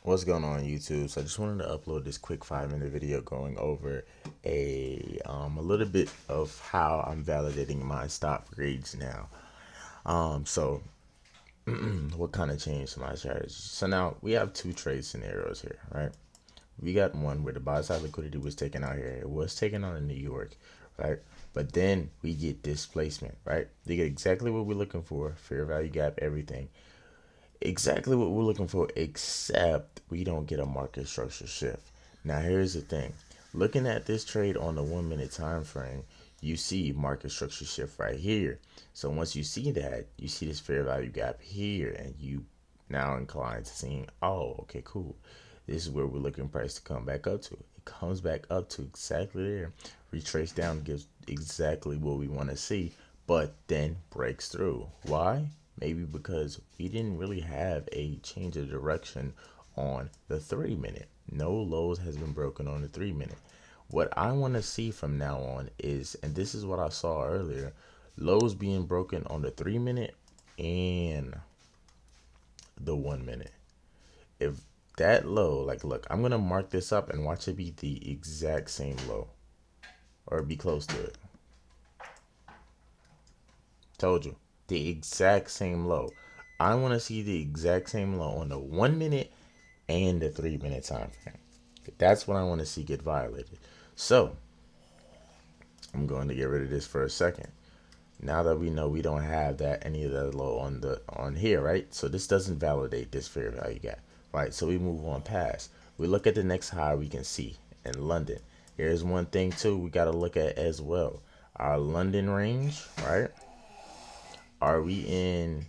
What's going on YouTube? So I just wanted to upload this quick 5-minute video going over a little bit of how I'm validating my stop grades now. So what kind of changed my strategy? So now we have two trade scenarios here, right? We got one where the buy side liquidity was taken out here. It was taken out in New York, right? But then we get displacement, right? They get exactly what we're looking for, fair value gap, everything. Exactly what we're looking for, except we don't get a market structure shift. Now, here's the thing. Looking at this trade on the 1 minute time frame, you see market structure shift right here. So once you see that, you see this fair value gap here, and you now inclined to seeing, oh, okay, cool. This is where we're looking price to come back up to. It comes back up to exactly there. Retrace down, gives exactly what we want to see, but then breaks through. Why? Maybe because we didn't really have a change of direction on the 3 minute. No lows has been broken on the 3 minute. What I want to see from now on is, and this is what I saw earlier, lows being broken on the 3 minute and the 1 minute. If that low, like, look, I'm going to mark this up and watch it be the exact same low or be close to it. Told you, the exact same low. I want to see the exact same low on the 1 minute and the 3 minute time frame. That's what I want to see get violated. So I'm going to get rid of this for a second. Now that we know we don't have that any of that low on here, right? So this doesn't validate this fair value gap, right? So we move on past. We look at the next high we can see in London. Here's one thing too we got to look at as well. Our London range, right? Are we in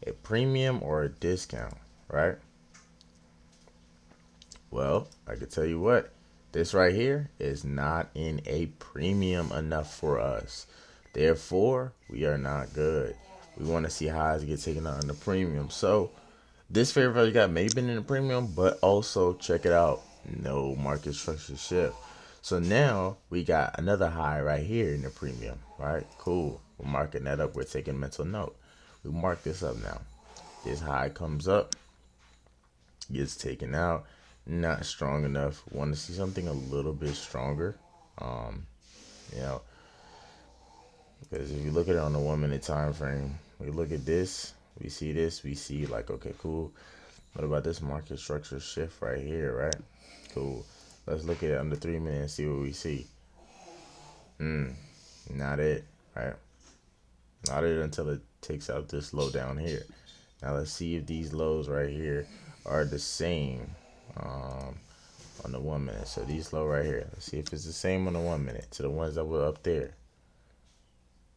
a premium or a discount, right? Well, I can tell you what, this right here is not in a premium enough for us. Therefore, we are not good. We want to see highs get taken out in the premium. So, this fair value gap may have been in the premium, but also check it out. No market structure shift. So now we got another high right here in the premium, right? Cool. We're marking that up. We're taking mental note. We mark this up now. This high comes up, gets taken out, not strong enough. Want to see something a little bit stronger. Um, you know, because if you look at it on the 1 minute time frame, we look at this, we see like, okay, cool. What about this market structure shift right here, right? Cool. Let's look at it on the 3 minute and see what we see. Not it, right? Not it until it takes out this low down here. Now let's see if these lows right here are the same um, on the 1 minute. So these low right here. Let's see if it's the same on the 1 minute to the ones that were up there.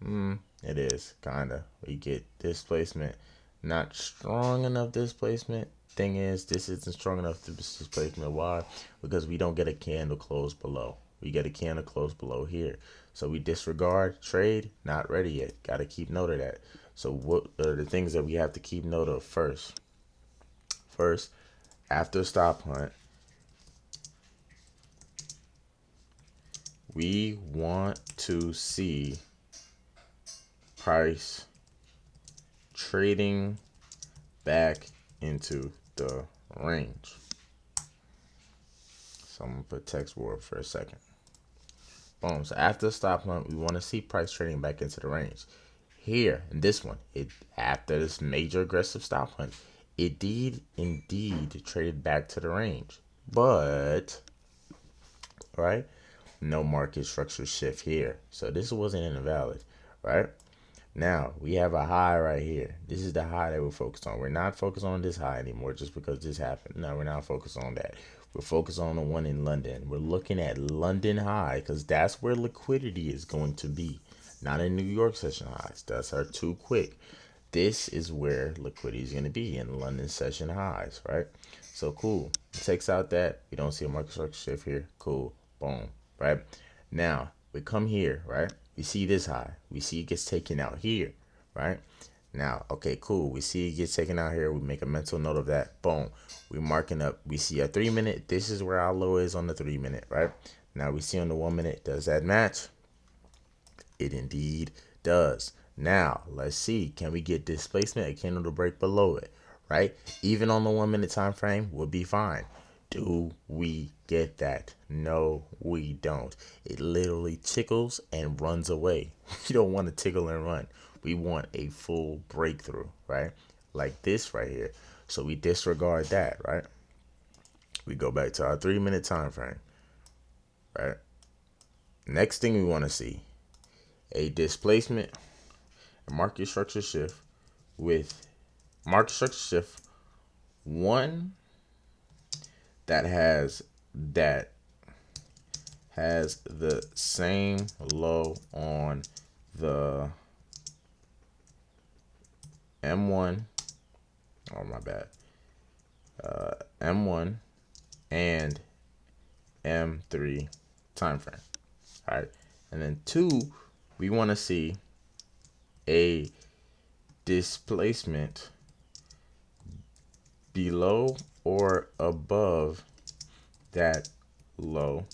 It is kinda. We get displacement, not strong enough displacement. Thing is, this isn't strong enough displacement. Why? Because we don't get a candle close below. We get a candle close below here. So we disregard trade, not ready yet. Gotta keep note of that. So what are the things that we have to keep note of first? First, after stop hunt, we want to see price trading back into the range. So I'm gonna put text word for a second. Boom. So after stop hunt, we want to see price trading back into the range. Here in this one, it after this major aggressive stop hunt, it did indeed traded back to the range. But right, no market structure shift here. So this wasn't invalid, right? Now we have a high right here. This is the high that we're focused on. We're not focused on this high anymore just because this happened. No, we're not focused on that. We're focused on the one in London. We're looking at London high because that's where liquidity is going to be. Not in New York session highs. That's our too quick. This is where liquidity is going to be in London session highs, right? So cool. It takes out that. We don't see a market structure shift here. Cool. Boom. Right? Now, we come here, right? We see this high. We see it gets taken out here, right? Now, okay, cool. We see it gets taken out here. We make a mental note of that. Boom. We're marking up. We see a 3 minute. This is where our low is on the 3 minute, right? Now we see on the 1 minute. Does that match? It indeed does. Now, let's see. Can we get displacement? A candle to break below it, right? Even on the 1 minute time frame would be fine. Do we get that? No, we don't. It literally tickles and runs away. You don't want to tickle and run. We want a full breakthrough, right? Like this right here. So we disregard that, right? We go back to our 3 minute time frame, right? Next thing we want to see a displacement, a market structure shift with market structure shift one that has the same low on the M1. Oh my bad. M1 and M3 time frame. All right, and then two, we want to see a displacement below or above that low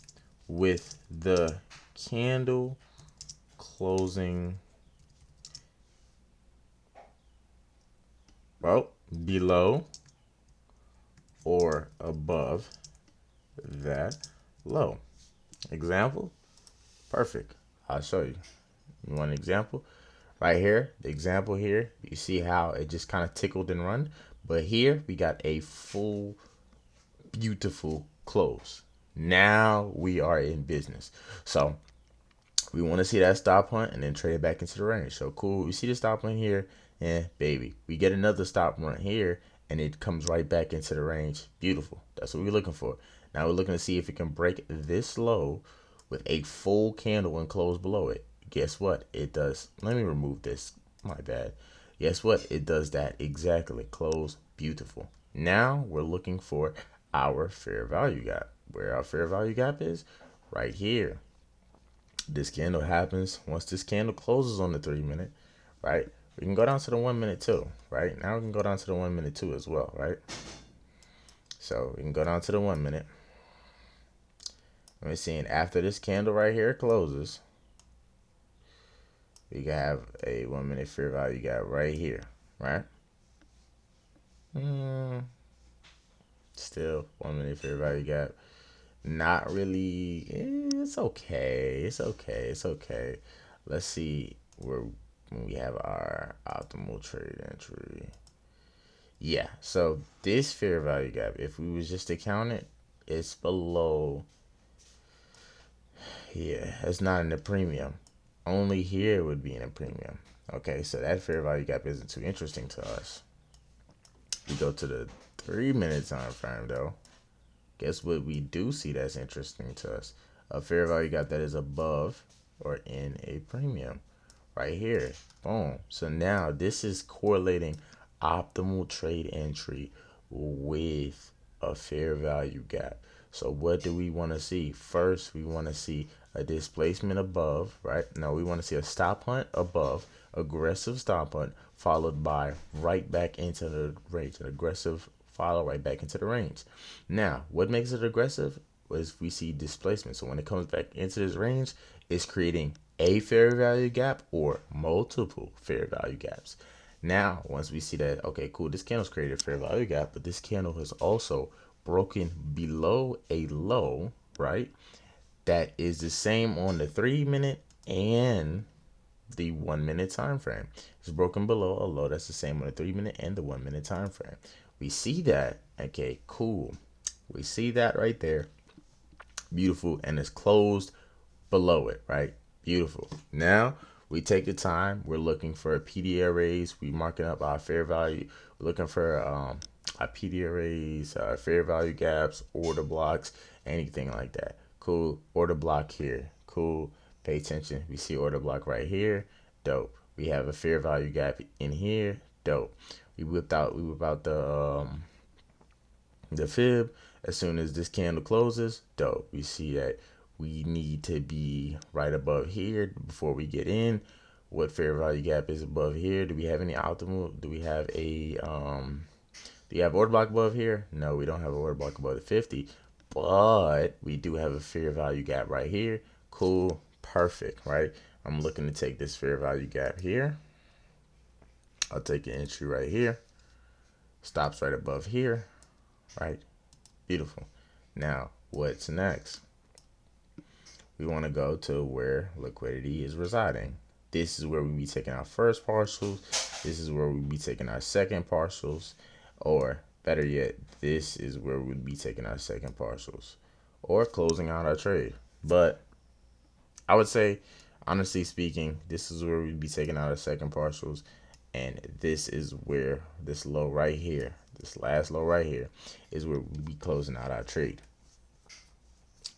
with the candle closing below or above that low. Example? Perfect. I'll show you. You want an example? Right here, the example here, you see how it just kind of tickled and run. But here we got a full, beautiful close. Now we are in business. So we want to see that stop hunt and then trade it back into the range. So cool. We see the stop hunt here, and baby, we get another stop hunt here, and it comes right back into the range. Beautiful. That's what we're looking for. Now we're looking to see if it can break this low with a full candle and close below it. Guess what? It does. Let me remove this. My bad. Guess what? It does that exactly. Close. Beautiful. Now we're looking for our fair value gap. Where our fair value gap is? Right here. This candle happens once this candle closes on the 3 minute, right? We can go down to the 1 minute too, right? Now we can go down to the 1 minute too as well, right? So we can go down to the 1 minute. And we're seeing after this candle right here closes, we can have a 1 minute fair value gap right here, right? Still 1 minute fair value gap. Not really. It's okay. It's okay. It's okay. Let's see where when we have our optimal trade entry. Yeah. So this fair value gap, if we was just to count it, it's below. Yeah, it's not in the premium. Only here would be in a premium. Okay, so that fair value gap isn't too interesting to us. We go to the 3 minute time frame though. Guess what we do see that's interesting to us? A fair value gap that is above or in a premium. Right here. Boom. So now this is correlating optimal trade entry with a fair value gap. So what do we want to see? First, we want to see a displacement above, right? No, we want to see a stop hunt above, aggressive stop hunt, followed by right back into the range, an aggressive follow right back into the range. Now, what makes it aggressive is we see displacement. So when it comes back into this range, it's creating a fair value gap or multiple fair value gaps. Now, once we see that, okay, cool, this candle's created a fair value gap, but this candle has also broken below a low, right? That is the same on the 3 minute and the 1 minute time frame. It's broken below a low that's the same on the 3 minute and the 1 minute time frame. We see that. Okay, cool. We see that right there. Beautiful. And it's closed below it, right? Beautiful. Now we take the time. We're looking for a PD arrays. We marking up our fair value. We're looking for our PD arrays, fair value gaps, order blocks, anything like that. Cool. Order block here. Cool. Pay attention. We see order block right here. Dope. We have a fair value gap in here. Dope. We whipped out the fib. As soon as this candle closes, dope. We see that we need to be right above here before we get in. What fair value gap is above here? Do we have any optimal? Do we have a do you have order block above here? No, we don't have an order block above the 50, but we do have a fair value gap right here. Cool, perfect, right? I'm looking to take this fair value gap here. I'll take an entry right here. Stops right above here, right? Beautiful. Now, what's next? We want to go to where liquidity is residing. This is where we be taking our first partials. This is where we be taking our second partials. Or better yet, this is where we'd be taking our second partials or closing out our trade. But I would say, honestly speaking, this is where we'd be taking out our second partials. And this is where this low right here, this last low right here, is where we'd be closing out our trade.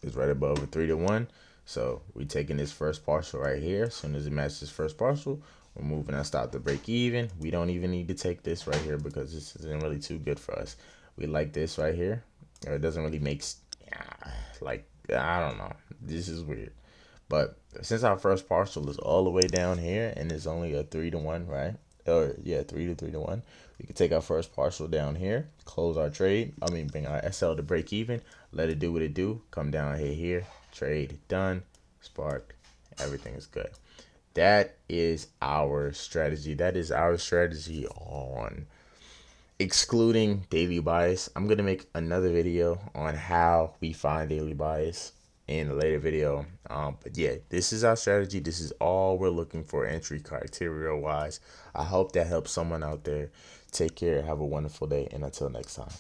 It's right above a 3-to-1. So we're taking this first partial right here. As soon as it matches this first partial, we're moving our stop to break even. We don't even need to take this right here because this isn't really too good for us. We like this right here. It doesn't really make, like, I don't know. This is weird. But since our first partial is all the way down here and it's only a 3-to-1, right? Or yeah, 3-to-1. We can take our first partial down here, close our trade. Bring our SL to break even, let it do what it do. Come down here, trade done, spark, everything is good. That is our strategy. That is our strategy on excluding daily bias. I'm gonna make another video on how we find daily bias in a later video. But yeah, this is our strategy. This is all we're looking for entry criteria wise. I hope that helps someone out there. Take care. Have a wonderful day. And until next time.